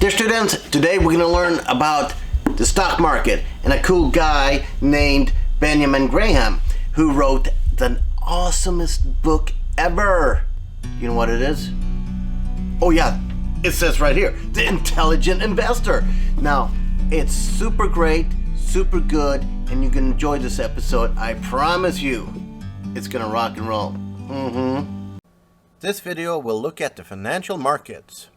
Dear students, today we're going to learn about the stock market and a cool guy named Benjamin Graham who wrote the awesomest book ever. You know what it is? Oh yeah, it says right here, The Intelligent Investor. Now, it's super great, super good, and you can enjoy this episode. I promise you, it's going to rock and roll. This video will look at the financial markets.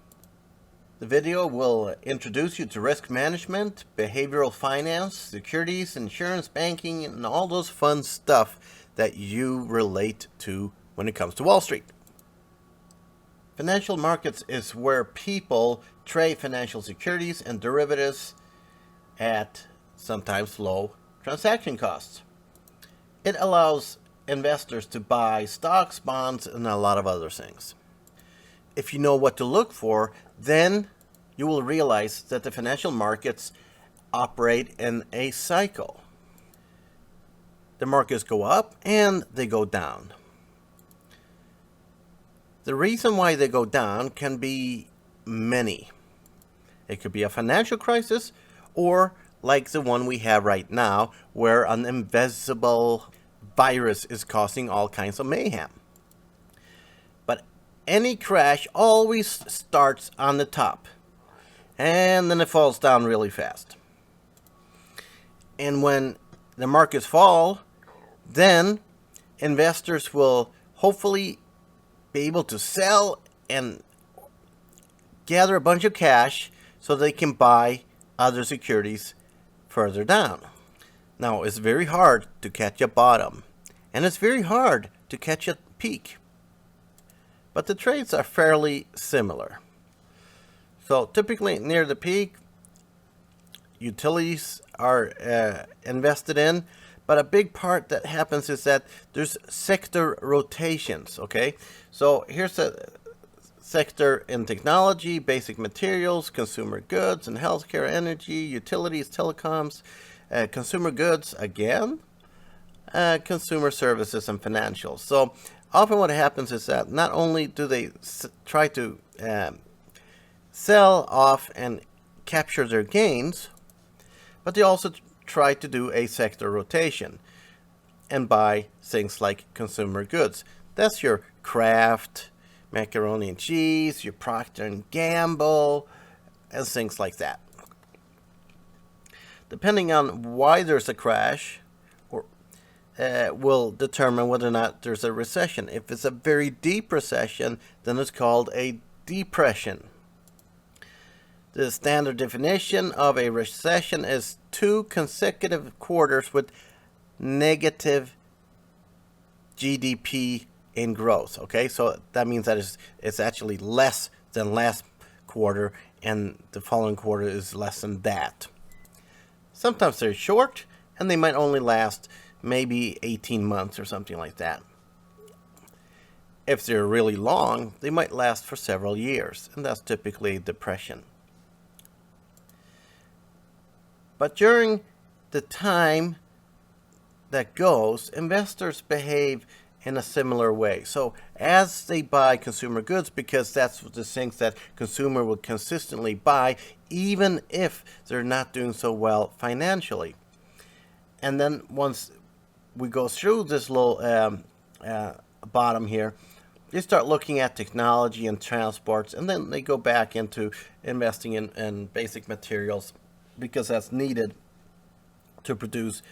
The video will introduce you to risk management, behavioral finance, securities, insurance, banking, and all those fun stuff that you relate to when it comes to Wall Street. Financial markets is where people trade financial securities and derivatives at sometimes low transaction costs. It allows investors to buy stocks, bonds, and a lot of other things. If you know what to look for, then you will realize that the financial markets operate in a cycle. The markets go up and they go down. The reason why they go down can be many. It could be a financial crisis, or like the one we have right now, where an invisible virus is causing all kinds of mayhem. But any crash always starts on the top, and then it falls down really fast. And when the markets fall, then investors will hopefully be able to sell and gather a bunch of cash so they can buy other securities further down. Now, it's very hard to catch a bottom, and it's very hard to catch a peak. But the trades are fairly similar. So typically near the peak, utilities are invested in, but a big part that happens is that there's sector rotations, okay? So here's a sector in technology, basic materials, consumer goods, and healthcare, energy, utilities, telecoms, consumer goods again, consumer services, and financials. So often what happens is that not only do they try to sell off and capture their gains, but they also try to do a sector rotation and buy things like consumer goods. That's your Kraft, macaroni and cheese, your Procter and Gamble, and things like that. Depending on why there's a crash, will determine whether or not there's a recession. If it's a very deep recession, then it's called a depression. The standard definition of a recession is 2 consecutive quarters with negative GDP in growth. Okay, so that means that it's actually less than last quarter, and the following quarter is less than that. Sometimes they're short, and they might only last maybe 18 months or something like that. If they're really long, they might last for several years, and that's typically a depression. But during the time that goes, investors behave in a similar way. So as they buy consumer goods, because that's the things that consumer will consistently buy, even if they're not doing so well financially. And then once we go through this little bottom here, they start looking at technology and transports, and then they go back into investing in basic materials, because that's needed to produce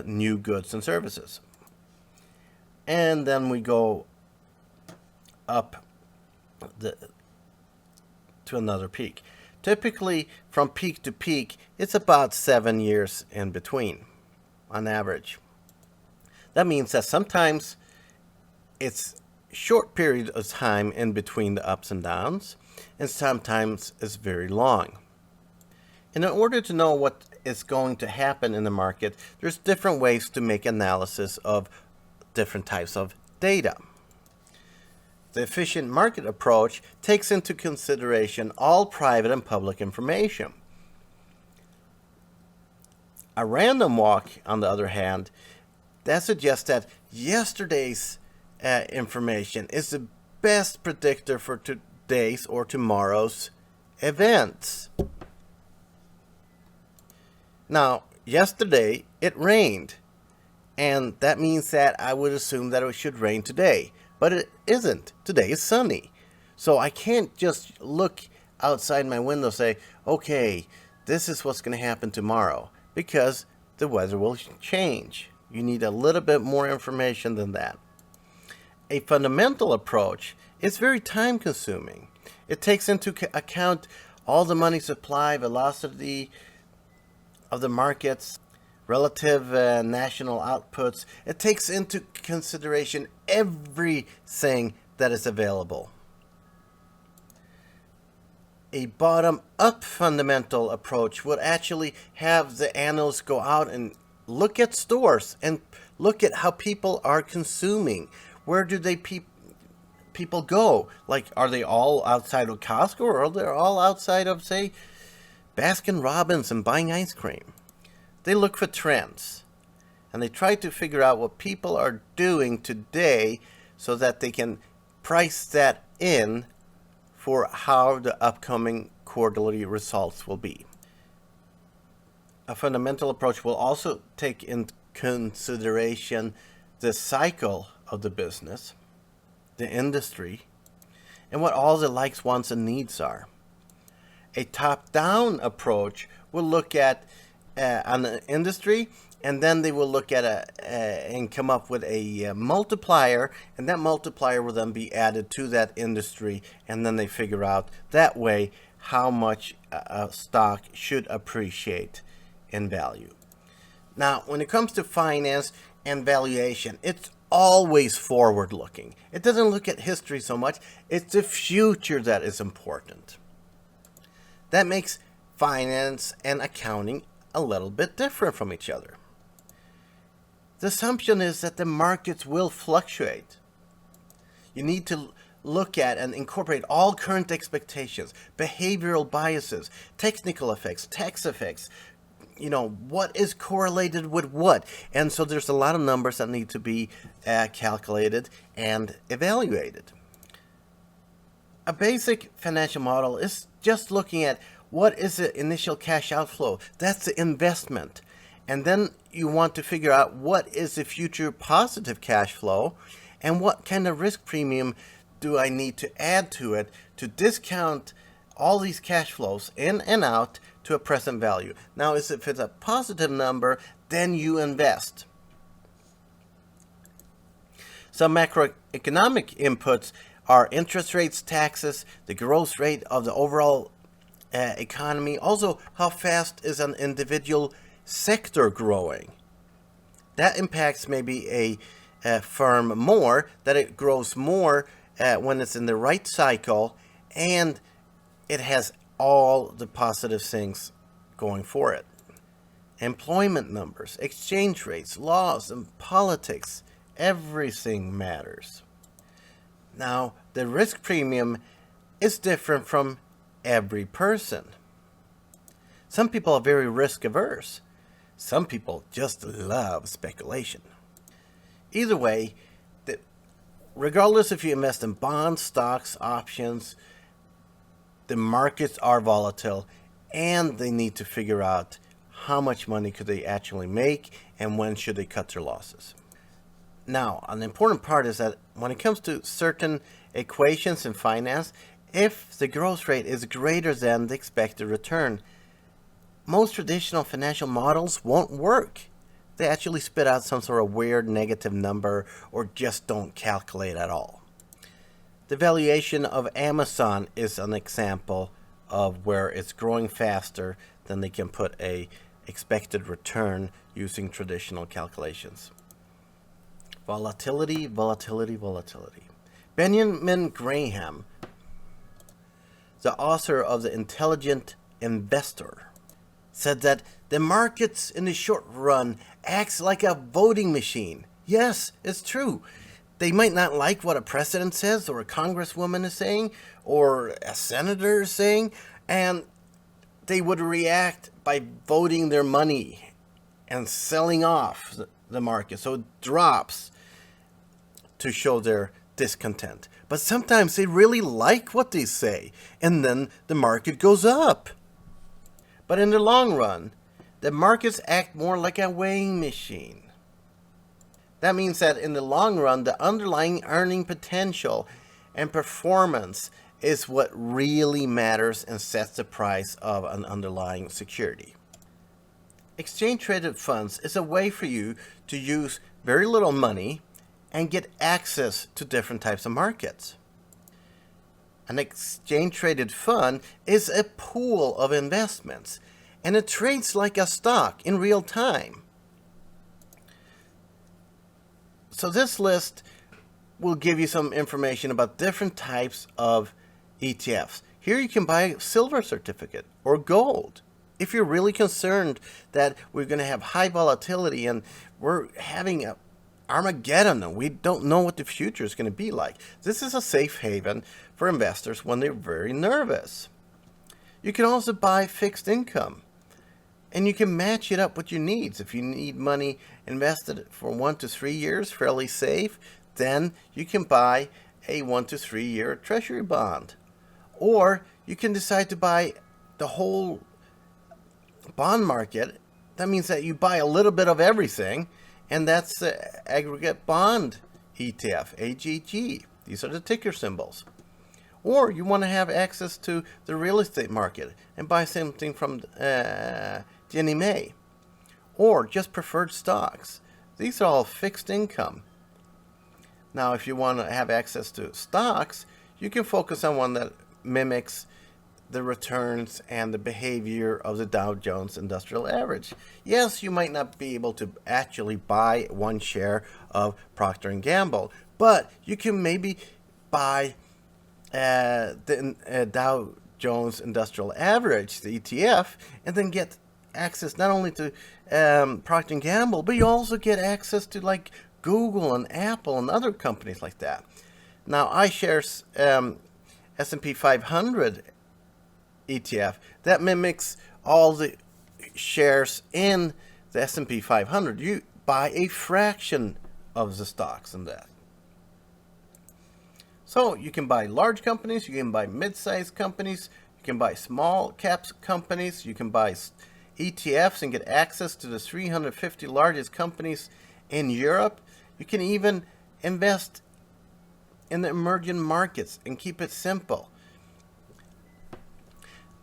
new goods and services. And then we go up to another peak. Typically, from peak to peak, it's about 7 years in between, on average. That means that sometimes it's short period of time in between the ups and downs, and sometimes it's very long. And in order to know what is going to happen in the market, there's different ways to make analysis of different types of data. The efficient market approach takes into consideration all private and public information. A random walk, on the other hand, that suggests that yesterday's information is the best predictor for today's or tomorrow's events. Now, yesterday it rained, and that means that I would assume that it should rain today, but it isn't. Today is sunny. So I can't just look outside my window and say, okay, this is what's going to happen tomorrow, because the weather will change. You need a little bit more information than that. A fundamental approach is very time consuming. It takes into account all the money supply, velocity of the markets, relative national outputs. It takes into consideration everything that is available. A bottom-up fundamental approach would actually have the analysts go out and look at stores and look at how people are consuming. Where do they people go? Like, are they all outside of Costco, or are they all outside of, say, Baskin Robbins and buying ice cream? They look for trends, and they try to figure out what people are doing today so that they can price that in for how the upcoming quarterly results will be. A fundamental approach will also take into consideration the cycle of the business, the industry, and what all the likes, wants, and needs are. A top-down approach will look at on the industry, and then they will look at and come up with a multiplier, and that multiplier will then be added to that industry, and then they figure out that way how much a stock should appreciate in value. Now, when it comes to finance and valuation, it's always forward-looking. It doesn't look at history so much. It's the future that is important. That makes finance and accounting a little bit different from each other. The assumption is that the markets will fluctuate. You need to look at and incorporate all current expectations, behavioral biases, technical effects, tax effects, what is correlated with what. And so there's a lot of numbers that need to be calculated and evaluated. A basic financial model is just looking at what is the initial cash outflow. That's the investment. And then you want to figure out what is the future positive cash flow and what kind of risk premium do I need to add to it to discount all these cash flows in and out to a present value. Now, if it's a positive number, then you invest. Some macroeconomic inputs are interest rates, taxes, the growth rate of the overall economy, also how fast is an individual sector growing. That impacts maybe a firm more, that it grows more when it's in the right cycle and it has all the positive things going for it. Employment numbers, exchange rates, laws, and politics, everything matters. Now, the risk premium is different from every person. Some people are very risk averse. Some people just love speculation. Either way, regardless if you invest in bonds, stocks, options, the markets are volatile, and they need to figure out how much money could they actually make and when should they cut their losses. Now, an important part is that when it comes to certain equations in finance, if the growth rate is greater than the expected return, most traditional financial models won't work. They actually spit out some sort of weird negative number or just don't calculate at all. The valuation of Amazon is an example of where it's growing faster than they can put a expected return using traditional calculations. Volatility, volatility, volatility. Benjamin Graham, the author of The Intelligent Investor, said that the markets in the short run acts like a voting machine. Yes, it's true. They might not like what a president says or a congresswoman is saying or a senator is saying, and they would react by voting their money and selling off the market. So it drops to show their discontent. But sometimes they really like what they say, and then the market goes up. But in the long run, the markets act more like a weighing machine. That means that in the long run, the underlying earning potential and performance is what really matters and sets the price of an underlying security. Exchange-traded funds is a way for you to use very little money and get access to different types of markets. An exchange-traded fund is a pool of investments, and it trades like a stock in real time. So this list will give you some information about different types of ETFs. Here you can buy a silver certificate or gold. If you're really concerned that we're going to have high volatility and we're having a Armageddon and we don't know what the future is going to be like, this is a safe haven for investors when they're very nervous. You can also buy fixed income, and you can match it up with your needs. If you need money invested for 1 to 3 years, fairly safe, then you can buy a 1 to 3 year treasury bond. Or you can decide to buy the whole bond market. That means that you buy a little bit of everything, and that's the aggregate bond ETF, AGG. These are the ticker symbols. Or you want to have access to the real estate market and buy something from Ginnie Mae. Or just preferred stocks. These are all fixed income. Now, if you want to have access to stocks, you can focus on one that mimics the returns and the behavior of the Dow Jones Industrial Average. Yes, you might not be able to actually buy one share of Procter & Gamble, but you can maybe buy the Dow Jones Industrial Average, the ETF, and then get access not only to Procter & Gamble, but you also get access to like Google and Apple and other companies like that. Now, iShares S&P 500 ETF, that mimics all the shares in the S&P 500. You buy a fraction of the stocks in that. So you can buy large companies, you can buy mid-sized companies, you can buy small caps companies, you can buy ETFs and get access to the 350 largest companies in Europe. You can even invest in the emerging markets and keep it simple.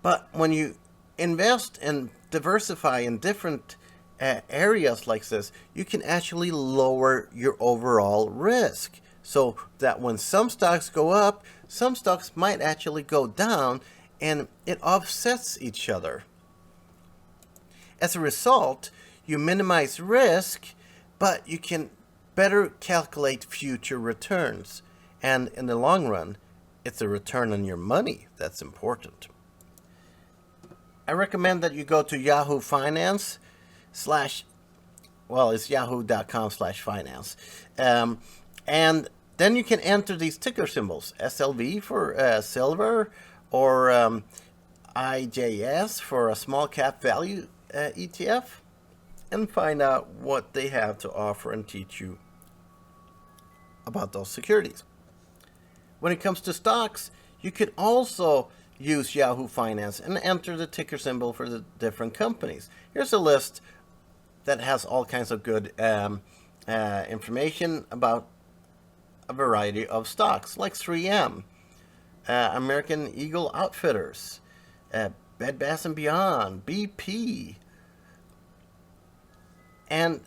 But when you invest and diversify in different areas like this, you can actually lower your overall risk. So that when some stocks go up, some stocks might actually go down, and it offsets each other. As a result, you minimize risk, but you can better calculate future returns. And in the long run, it's a return on your money that's important. I recommend that you go to Yahoo Finance it's yahoo.com/finance. And then you can enter these ticker symbols, SLV for silver, or IJS for a small cap value ETF, and find out what they have to offer and teach you about those securities. When it comes to stocks, you could also use Yahoo Finance and enter the ticker symbol for the different companies. Here's a list that has all kinds of good information about a variety of stocks, like 3M, American Eagle Outfitters, Bed Bath & Beyond, BP, and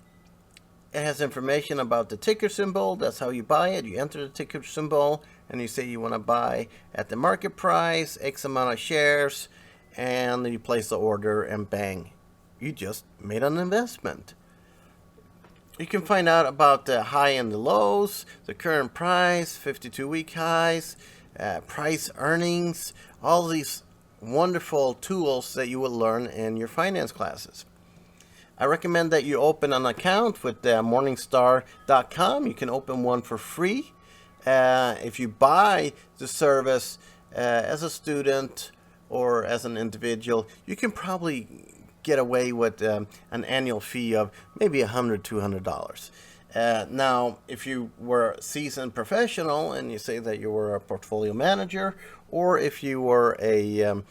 it has information about the ticker symbol. That's how you buy it. You enter the ticker symbol and you say you want to buy at the market price, X amount of shares, and then you place the order and bang, you just made an investment. You can find out about the high and the lows, the current price, 52-week highs, price earnings, all these wonderful tools that you will learn in your finance classes. I recommend that you open an account with Morningstar.com. You can open one for free. If you buy the service as a student or as an individual, you can probably get away with an annual fee of maybe $100, $200. Now, if you were a seasoned professional and you say that you were a portfolio manager, or if you were a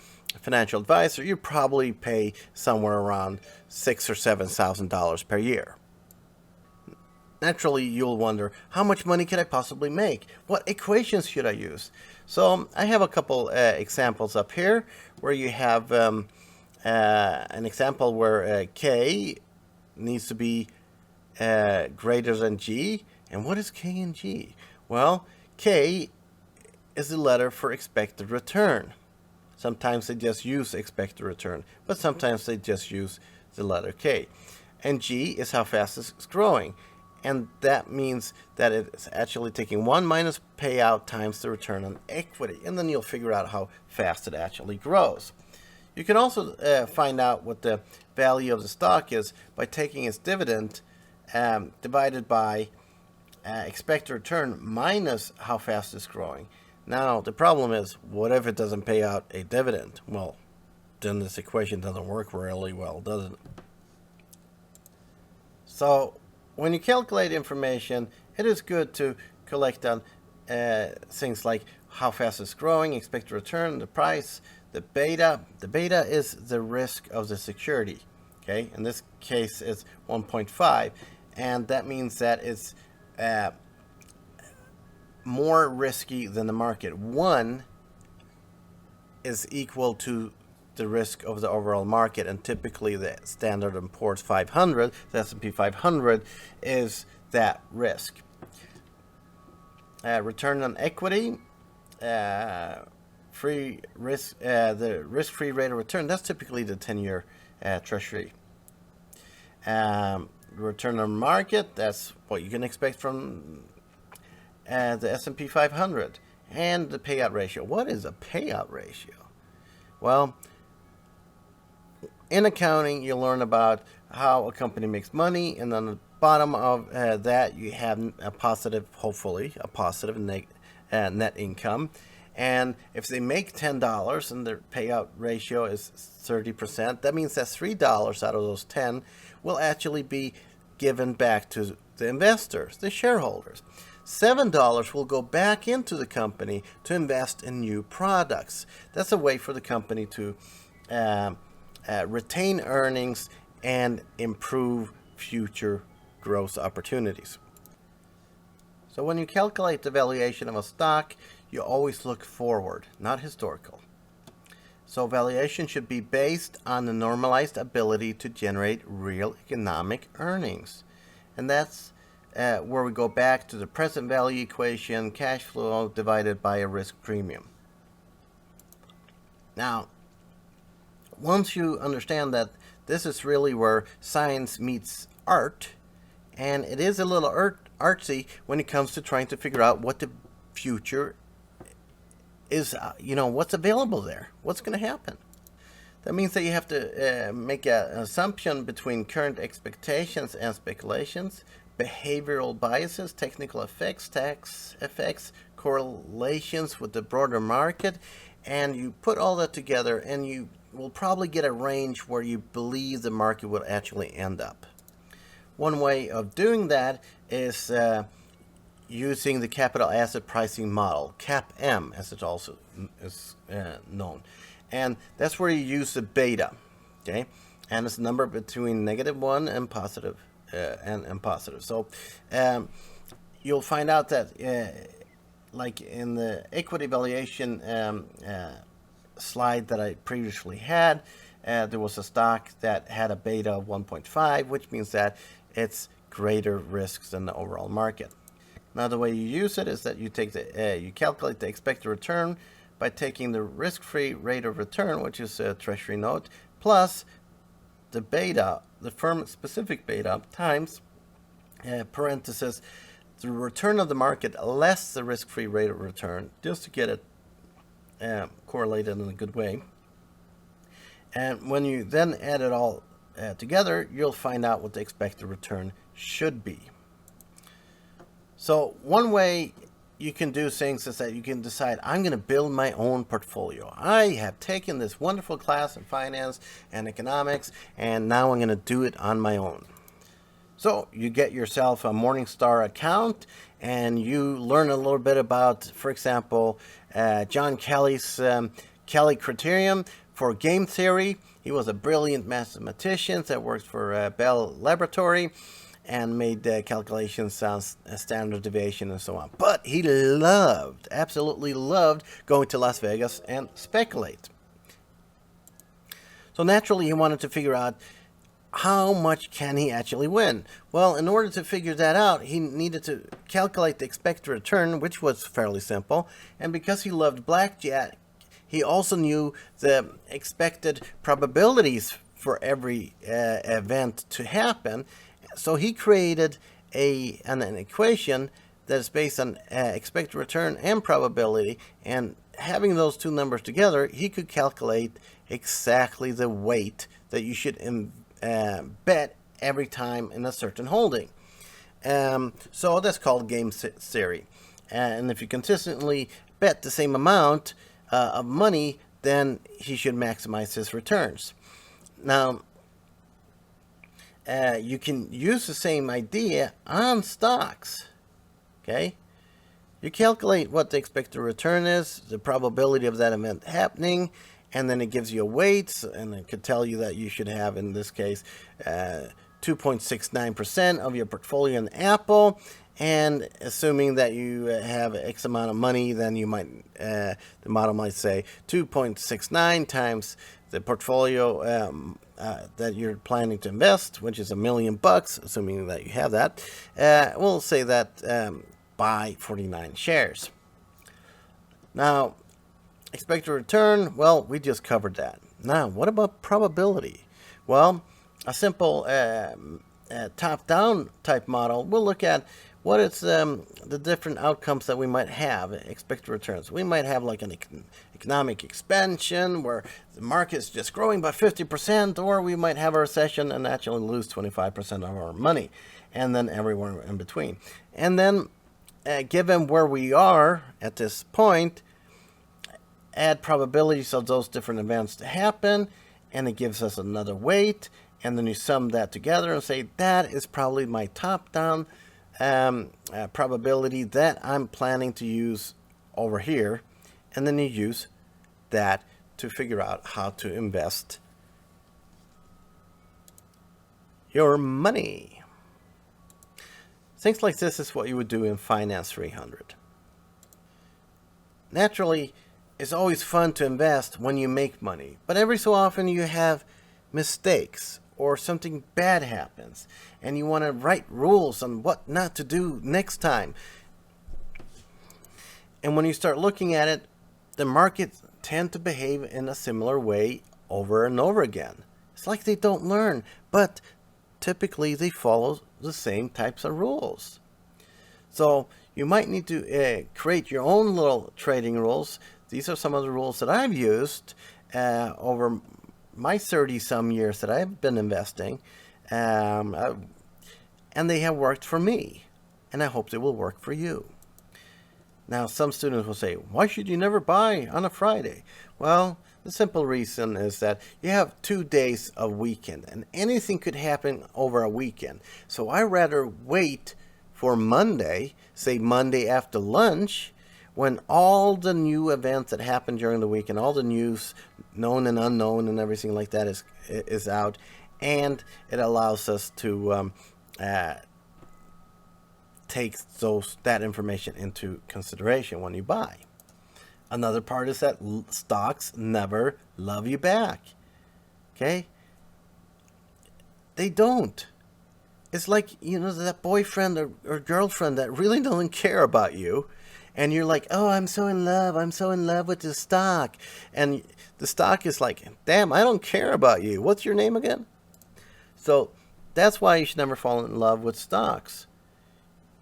financial advisor, you probably pay somewhere around $6,000 or $7,000 per year. Naturally, you'll wonder, how much money can I possibly make? What equations should I use? So I have a couple examples up here where you have an example where K needs to be greater than G. And what is K and G? Well, K is the letter for expected return. Sometimes they just use expected return, but sometimes they just use the letter K. And G is how fast it's growing. And that means that it's actually taking 1 minus payout times the return on equity. And then you'll figure out how fast it actually grows. You can also find out what the value of the stock is by taking its dividend divided by expected return minus how fast it's growing. Now, the problem is, what if it doesn't pay out a dividend? Well, then this equation doesn't work really well, does it? So, when you calculate information, it is good to collect on things like how fast it's growing, expected return, the price, the beta. The beta is the risk of the security. Okay, in this case, it's 1.5, and that means that it's more risky than the market. 1 is equal to the risk of the overall market, and typically the Standard & Poor's 500, the S&P 500, is that risk. Return on equity, free risk, the risk-free rate of return, that's typically the 10-year Treasury. Return on market, that's what you can expect from the S&P 500. And the payout ratio. What is a payout ratio? Well, in accounting, you learn about how a company makes money, and on the bottom of that, you have a positive, hopefully, a positive net income. And if they make $10 and their payout ratio is 30%, that means that $3 out of those 10 will actually be given back to the investors, the shareholders. $7 will go back into the company to invest in new products. That's a way for the company to retain earnings and improve future growth opportunities. So when you calculate the valuation of a stock, you always look forward, not historical. So valuation should be based on the normalized ability to generate real economic earnings. And that's where we go back to the present value equation, cash flow divided by a risk premium. Now, once you understand that this is really where science meets art, and it is a little artsy when it comes to trying to figure out what the future is, what's available there, what's going to happen. That means that you have to make an assumption between current expectations and speculations, behavioral biases, technical effects, tax effects, correlations with the broader market, and you put all that together and you will probably get a range where you believe the market will actually end up. One way of doing that is using the capital asset pricing model, CAPM, as it also is known. And that's where you use the beta, okay? And it's a number between -1 and positive, and positive. So you'll find out that, like in the equity valuation slide that I previously had, there was a stock that had a beta of 1.5, which means that it's greater risks than the overall market. Now, the way you use it is that you take you calculate the expected return by taking the risk-free rate of return, which is a treasury note, plus the beta, the firm-specific beta, times parenthesis the return of the market less the risk-free rate of return, just to get it correlated in a good way. And when you then add it all together, you'll find out what the expected return should be. So one way you can do things is that you can decide, I'm going to build my own portfolio. I have taken this wonderful class in finance and economics, and now I'm going to do it on my own. So you get yourself a Morningstar account and you learn a little bit about, for example, John Kelly's Kelly criterion for game theory. He was a brilliant mathematician that worked for Bell Laboratory and made calculations on standard deviation and so on. But he absolutely loved going to Las Vegas and speculate. So naturally he wanted to figure out how much can he actually win. Well, in order to figure that out, he needed to calculate the expected return, which was fairly simple. And because he loved blackjack, he also knew the expected probabilities for every event to happen. So he created an equation that is based on expected return and probability. And having those two numbers together, he could calculate exactly the weight that you should bet every time in a certain holding. So that's called game theory. And if you consistently bet the same amount of money, then he should maximize his returns. Now, you can use the same idea on stocks. Okay? You calculate what the expected return is, the probability of that event happening, and then it gives you a weight, and it could tell you that you should have, in this case, 2.69% of your portfolio in Apple. And assuming that you have X amount of money, then you might, the model might say 2.69 times the portfolio that you're planning to invest, which is $1 million, assuming that you have that. We'll say that buy 49 shares. Now, expected return, well, we just covered that. Now, what about probability? Well, a simple top-down type model will look at what is the different outcomes that we might have, expected returns. We might have like an economic expansion where the market is just growing by 50%, or we might have a recession and actually lose 25% of our money, and then everywhere in between. And then, given where we are at this point, add probabilities of those different events to happen, and it gives us another weight, and then you sum that together and say, that is probably my top-down probability that I'm planning to use over here, and then you use that to figure out how to invest your money. Things like this is what you would do in Finance 300. Naturally, it's always fun to invest when you make money, but every so often you have mistakes or something bad happens and you want to write rules on what not to do next time. And when you start looking at it, the markets tend to behave in a similar way over and over again. It's like they don't learn, but typically they follow the same types of rules. So you might need to create your own little trading rules. These are some of the rules that I've used over my 30-some years that I've been investing, and they have worked for me, and I hope they will work for you. Now, some students will say, why should you never buy on a Friday? Well, the simple reason is that you have 2 days of weekend, and anything could happen over a weekend. So I rather wait for Monday, say Monday after lunch, when all the new events that happen during the week and all the news, known and unknown and everything like that is out, and it allows us to take that information into consideration when you buy. Another part is that stocks never love you back. Okay? They don't. It's like, that boyfriend or girlfriend that really doesn't care about you. And you're like, oh, I'm so in love with the stock. And the stock is like, damn, I don't care about you. What's your name again? So that's why you should never fall in love with stocks.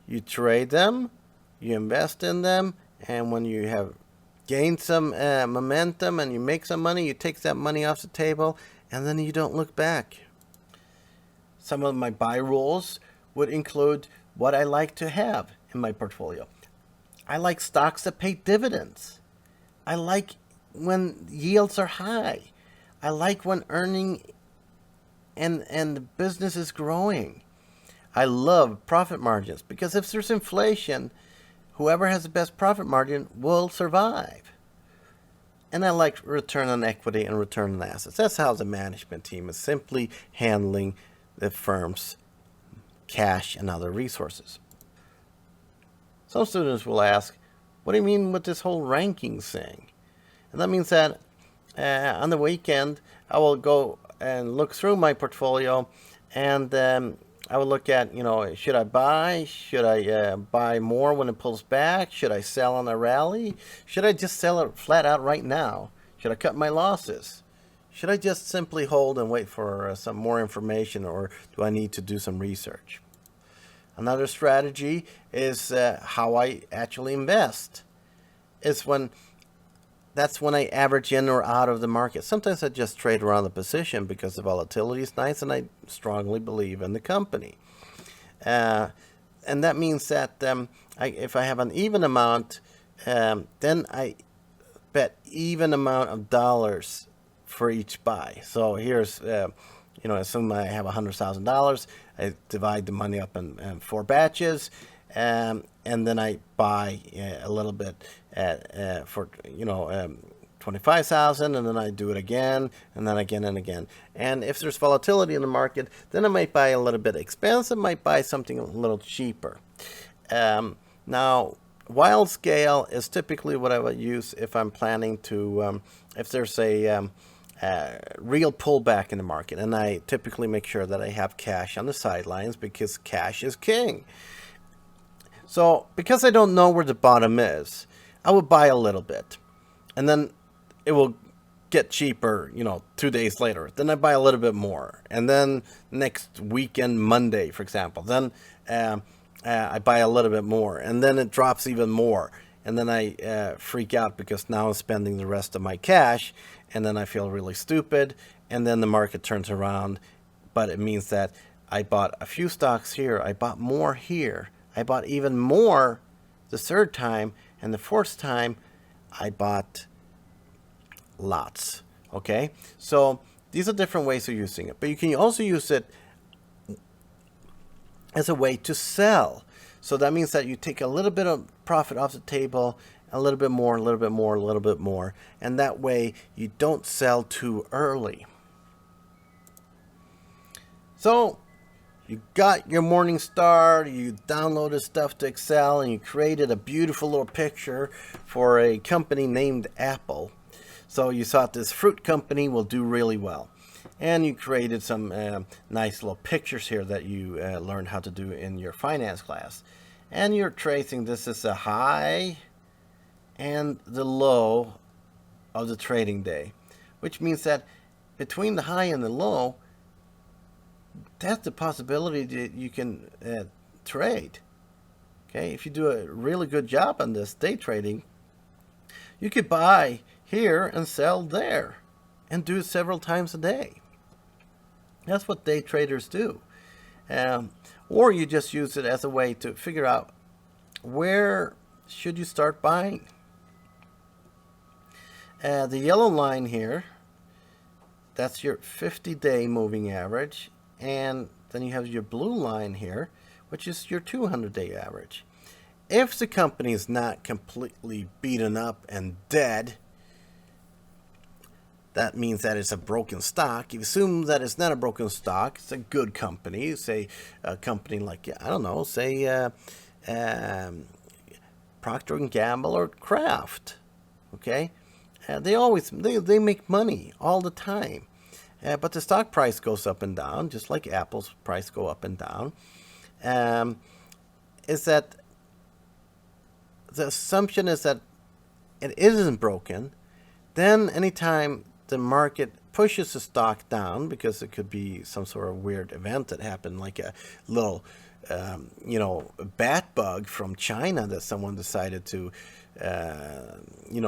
You trade them, you invest in them, and when you have gained some momentum and you make some money, you take that money off the table, and then you don't look back. Some of my buy rules would include what I like to have in my portfolio. I like stocks that pay dividends. I like when yields are high. I like when earning and the business is growing. I love profit margins because if there's inflation, whoever has the best profit margin will survive. And I like return on equity and return on assets. That's how the management team is simply handling the firm's cash and other resources. Some students will ask, what do you mean with this whole ranking thing? And that means that on the weekend, I will go and look through my portfolio, and I will look at, should I buy? Should I buy more when it pulls back? Should I sell on a rally? Should I just sell it flat out right now? Should I cut my losses? Should I just simply hold and wait for some more information, or do I need to do some research? Another strategy is how I actually invest. That's when I average in or out of the market. Sometimes I just trade around the position because the volatility is nice and I strongly believe in the company. And that means that if I have an even amount, then I bet even amount of dollars for each buy. So here's, assume I have $100,000. I divide the money up in 4 batches. And then I buy a little bit for 25,000, and then I do it again, and then again and again. And if there's volatility in the market, then I might buy a little bit expensive, might buy something a little cheaper. Now, wild scale is typically what I would use if I'm planning to, if there's a real pullback in the market, and I typically make sure that I have cash on the sidelines because cash is king. So, because I don't know where the bottom is, I will buy a little bit, and then it will get cheaper, 2 days later. Then I buy a little bit more, and then next weekend, Monday, for example, then I buy a little bit more, and then it drops even more, and then I freak out because now I'm spending the rest of my cash, and then I feel really stupid, and then the market turns around, but it means that I bought a few stocks here, I bought more here, I bought even more the third time, and the fourth time I bought lots. Okay, so these are different ways of using it, but you can also use it as a way to sell. So that means that you take a little bit of profit off the table, a little bit more, a little bit more, a little bit more, and that way you don't sell too early. So you got your morning star, you downloaded stuff to Excel, and you created a beautiful little picture for a company named Apple. So you thought this fruit company will do really well. And you created some nice little pictures here that you learned how to do in your finance class. And you're tracing this is the high and the low of the trading day, which means that between the high and the low, that's the possibility that you can trade. Okay, if you do a really good job on this day trading, you could buy here and sell there and do it several times a day. That's what day traders do. Or you just use it as a way to figure out where should you start buying. The yellow line here, that's your 50-day moving average. And then you have your blue line here, which is your 200-day average. If the company is not completely beaten up and dead, that means that it's a broken stock. If you assume that it's not a broken stock, it's a good company. Say a company like, I don't know, say Procter & Gamble or Kraft. Okay, they make money all the time. But the stock price goes up and down, just like Apple's price go up and down. Is that the assumption is that it isn't broken. Then anytime the market pushes the stock down, because it could be some sort of weird event that happened, like a little, bat bug from China that someone decided to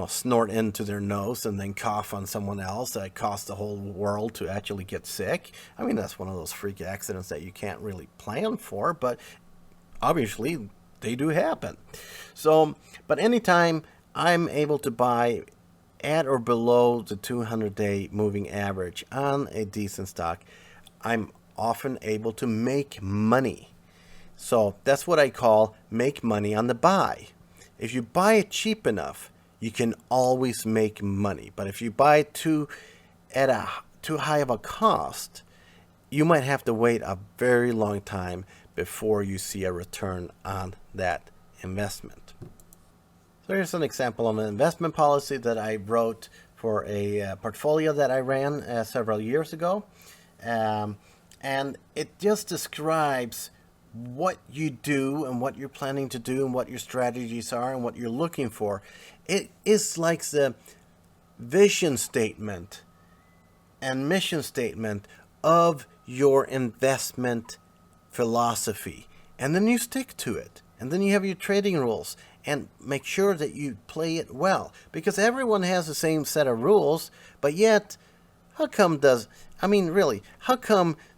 snort into their nose and then cough on someone else that caused the whole world to actually get sick. I mean, that's one of those freak accidents that you can't really plan for, but obviously they do happen. So, but anytime I'm able to buy at or below the 200-day moving average on a decent stock, I'm often able to make money. So that's what I call make money on the buy. If you buy it cheap enough, you can always make money. But if you buy it at a too high of a cost, you might have to wait a very long time before you see a return on that investment. So here's an example of an investment policy that I wrote for a portfolio that I ran several years ago. And it just describes what you do and what you're planning to do and what your strategies are and what you're looking for. It is like the vision statement and mission statement of your investment philosophy. And then you stick to it. And then you have your trading rules and make sure that you play it well. Because everyone has the same set of rules, but yet, how come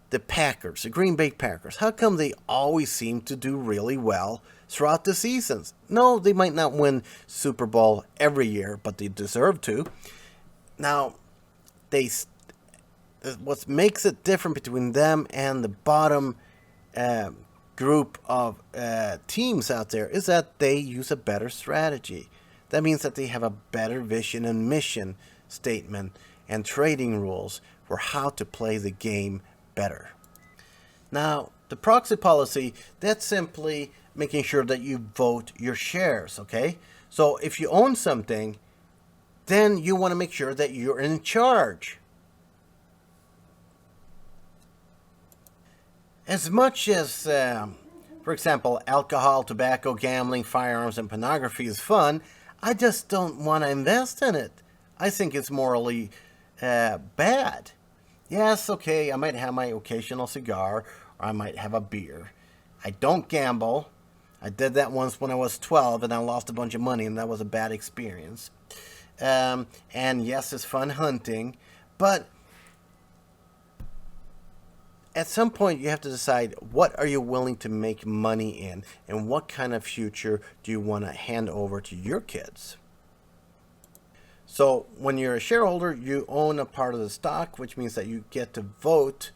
the Packers, the Green Bay Packers, how come they always seem to do really well throughout the seasons? No, they might not win Super Bowl every year, but they deserve to. Now, what makes it different between them and the bottom group of teams out there is that they use a better strategy. That means that they have a better vision and mission statement and trading rules for how to play the game better. Now, the proxy policy, that's simply making sure that you vote your shares, okay? So if you own something, then you want to make sure that you're in charge. As much as, for example, alcohol, tobacco, gambling, firearms, and pornography is fun, I just don't want to invest in it. I think it's morally bad. Yes, okay, I might have my occasional cigar, or I might have a beer. I don't gamble. I did that once when I was 12, and I lost a bunch of money, and that was a bad experience. And yes, it's fun hunting, but at some point you have to decide what are you willing to make money in, and what kind of future do you want to hand over to your kids. So when you're a shareholder, you own a part of the stock, which means that you get to vote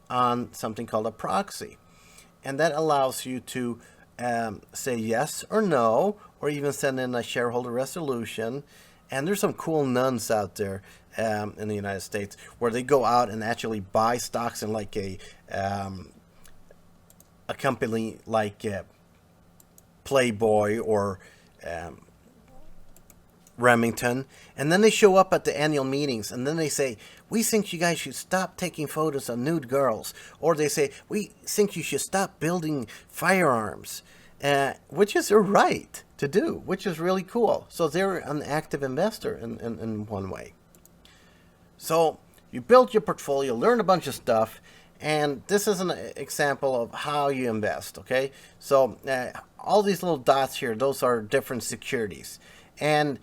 on something called a proxy. And that allows you to say yes or no, or even send in a shareholder resolution. And there's some cool nuns out there in the United States where they go out and actually buy stocks in like a company like Playboy or Remington, and then they show up at the annual meetings, and then they say, we think you guys should stop taking photos of nude girls, or they say, we think you should stop building firearms, which is their right to do, which is really cool. So they're an active investor in one way. So you build your portfolio, learn a bunch of stuff, and this is an example of how you invest, okay? So all these little dots here, those are different securities, and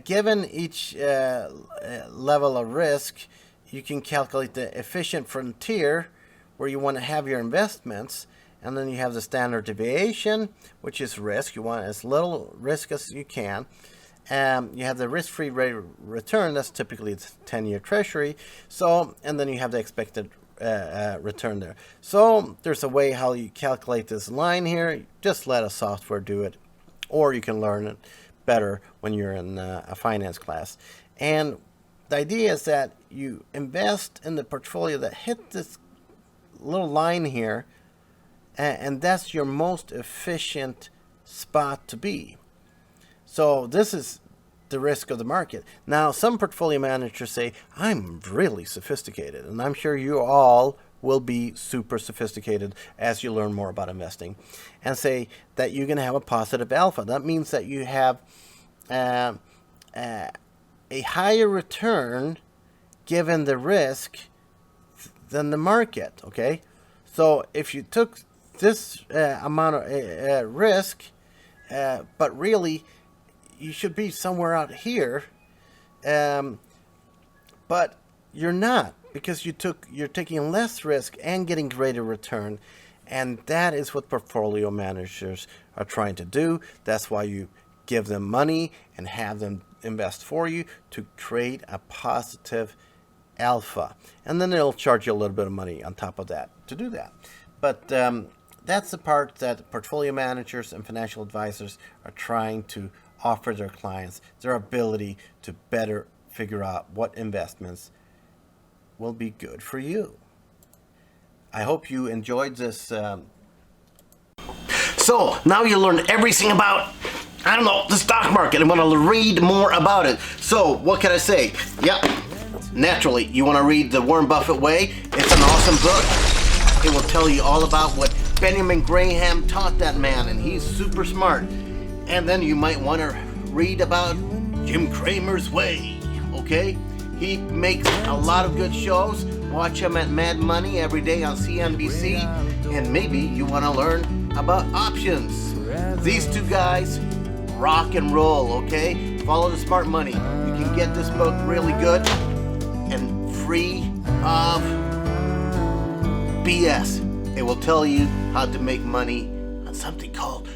given each level of risk, you can calculate the efficient frontier where you want to have your investments, and then you have the standard deviation, which is risk. You want as little risk as you can. You have the risk-free rate of return. That's typically the 10-year treasury. So, and then you have the expected return there. So there's a way how you calculate this line here. Just let a software do it, or you can learn it better when you're in a finance class. And the idea is that you invest in the portfolio that hit this little line here, and that's your most efficient spot to be. So this is the risk of the market. Now, some portfolio managers say, I'm really sophisticated, and I'm sure you all will be super sophisticated as you learn more about investing, and say that you're going to have a positive alpha. That means that you have a higher return given the risk than the market, okay? So if you took this amount of risk, but really you should be somewhere out here, but you're not, because you're taking less risk and getting greater return, and that is what portfolio managers are trying to do. That's why you give them money and have them invest for you to create a positive alpha, and then they'll charge you a little bit of money on top of that to do that. But the That's the part that portfolio managers and financial advisors are trying to offer their clients, their ability to better figure out what investments will be good for you. I hope you enjoyed this. So now you learned everything about, the stock market. I want to read more about it. So what can I say? Yeah, naturally, you want to read The Warren Buffett Way. It's an awesome book. It will tell you all about what Benjamin Graham taught that man, and he's super smart. And then you might want to read about Jim Cramer's Way, okay? He makes a lot of good shows. Watch him at Mad Money every day on CNBC, and maybe you want to learn about options. These two guys rock and roll, okay? Follow the smart money. You can get this book really good and free of BS. It will tell you how to make money on something called